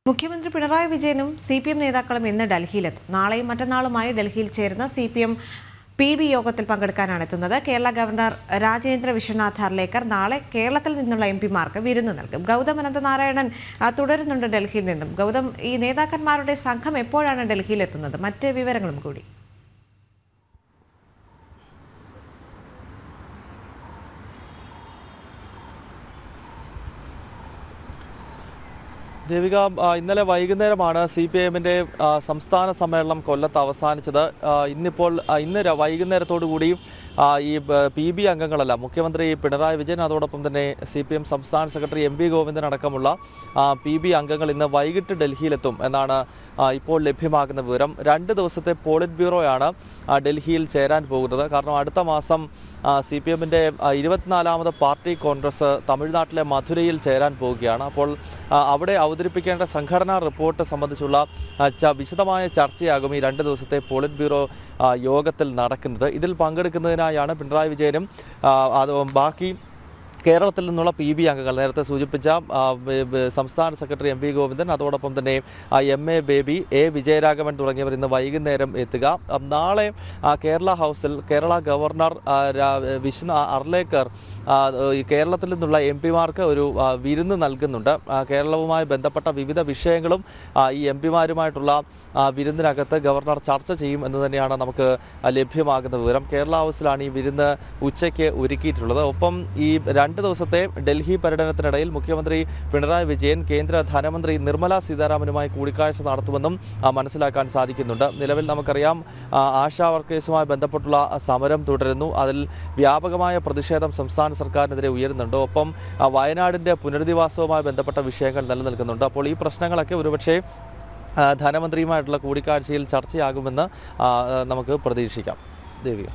മുഖ്യമന്ത്രി പിണറായി വിജയനും CPM നേതാക്കളും ഇന്ന് ഡൽഹിയിലെത്തും. നാളെയും മറ്റന്നാളുമായി ഡൽഹിയിൽ ചേരുന്ന CPM PB യോഗത്തിൽ പങ്കെടുക്കാനാണ് എത്തുന്നത്. കേരള ഗവർണർ രാജേന്ദ്ര വിശ്വനാഥ് ഹർലേക്കർ നാളെ കേരളത്തിൽ നിന്നുള്ള MP മാർക്ക് വിരുന്ന് നൽകും. ഗൗതം അനന്തനാരായണൻ തുടരുന്നുണ്ട് ഡൽഹിയിൽ നിന്നും. ഗൗതം, ഈ നേതാക്കന്മാരുടെ സംഘം എപ്പോഴാണ് ഡൽഹിയിലെത്തുന്നത്? മറ്റ് വിവരങ്ങളും കൂടി. ദേവിക, ഇന്നലെ വൈകുന്നേരമാണ് CPM-ന്റെ സംസ്ഥാന സമ്മേളനം കൊല്ലത്ത് അവസാനിച്ചത്. ഇന്ന് വൈകുന്നേരത്തോടു കൂടി ഈ PB അംഗങ്ങളല്ല, മുഖ്യമന്ത്രി പിണറായി വിജയൻ, അതോടൊപ്പം തന്നെ CPM സംസ്ഥാന സെക്രട്ടറി MV ഗോവിന്ദൻ അടക്കമുള്ള PB അംഗങ്ങൾ ഇന്ന് വൈകിട്ട് ഡൽഹിയിലെത്തും എന്നാണ് ഇപ്പോൾ ലഭ്യമാകുന്ന വിവരം. 2 ദിവസത്തെ പോളിറ്റ് ബ്യൂറോയാണ് ഡൽഹിയിൽ ചേരാൻ പോകുന്നത്. കാരണം അടുത്ത മാസം CPM-ന്റെ 24ാമത് പാർട്ടി കോൺഗ്രസ് തമിഴ്നാട്ടിലെ മധുരയിൽ ചേരാൻ പോവുകയാണ്. അപ്പോൾ അവിടെ അവതരിപ്പിക്കേണ്ട സംഘടനാ റിപ്പോർട്ട് സംബന്ധിച്ചുള്ള വിശദമായ ചർച്ചയാകും ഈ 2 ദിവസത്തെ പോളിറ്റ് ബ്യൂറോ യോഗത്തിൽ നടക്കുന്നത്. ഇതിൽ പങ്കെടുക്കുന്നതിനായാണ് പിണറായി വിജയനും ബാക്കി കേരളത്തിൽ നിന്നുള്ള PB അംഗങ്ങൾ, നേരത്തെ സൂചിപ്പിച്ച സംസ്ഥാന സെക്രട്ടറി MV ഗോവിന്ദൻ, അതോടൊപ്പം തന്നെ MA ബേബി, A വിജയരാഘവൻ തുടങ്ങിയവർ ഇന്ന് വൈകുന്നേരം എത്തുക. നാളെ കേരള ഹൗസിൽ കേരള ഗവർണർ ഹർലേക്കർ കേരളത്തിൽ നിന്നുള്ള MP-മാർക്ക് ഒരു വിരുന്ന് നൽകുന്നുണ്ട്. കേരളവുമായി ബന്ധപ്പെട്ട വിവിധ വിഷയങ്ങളും ഈ MP-മാരുമായിട്ടുള്ള വിരുന്നിനകത്ത് ഗവർണർ ചർച്ച ചെയ്യും എന്ന് തന്നെയാണ് നമുക്ക് ലഭ്യമാകുന്ന വിവരം. കേരള ഹൗസിലാണ് ഈ വിരുന്ന് ഉച്ചയ്ക്ക് ഒരുക്കിയിട്ടുള്ളത്. ഒപ്പം ഈ 2 ദിവസത്തെ ഡൽഹി പര്യടനത്തിനിടയിൽ മുഖ്യമന്ത്രി പിണറായി വിജയൻ കേന്ദ്ര ധനമന്ത്രി നിർമ്മല സീതാരാമനുമായി കൂടിക്കാഴ്ച നടത്തുമെന്നും മനസ്സിലാക്കാൻ സാധിക്കുന്നുണ്ട്. നിലവിൽ നമുക്കറിയാം, ആശാ വർക്കേഴ്സുമായി ബന്ധപ്പെട്ടുള്ള സമരം തുടരുന്നു. അതിൽ വ്യാപകമായ പ്രതിഷേധം സംസ്ഥാന സർക്കാരിനെതിരെ ഉയരുന്നുണ്ട്. ഒപ്പം വയനാടിൻ്റെ പുനരധിവാസവുമായി ബന്ധപ്പെട്ട വിഷയങ്ങൾ നിലനിൽക്കുന്നുണ്ട്. അപ്പോൾ ഈ പ്രശ്നങ്ങളൊക്കെ ഒരുപക്ഷെ ധനമന്ത്രിയുമായിട്ടുള്ള കൂടിക്കാഴ്ചയിൽ ചർച്ചയാകുമെന്ന് നമുക്ക് പ്രതീക്ഷിക്കാം. ദേവിക.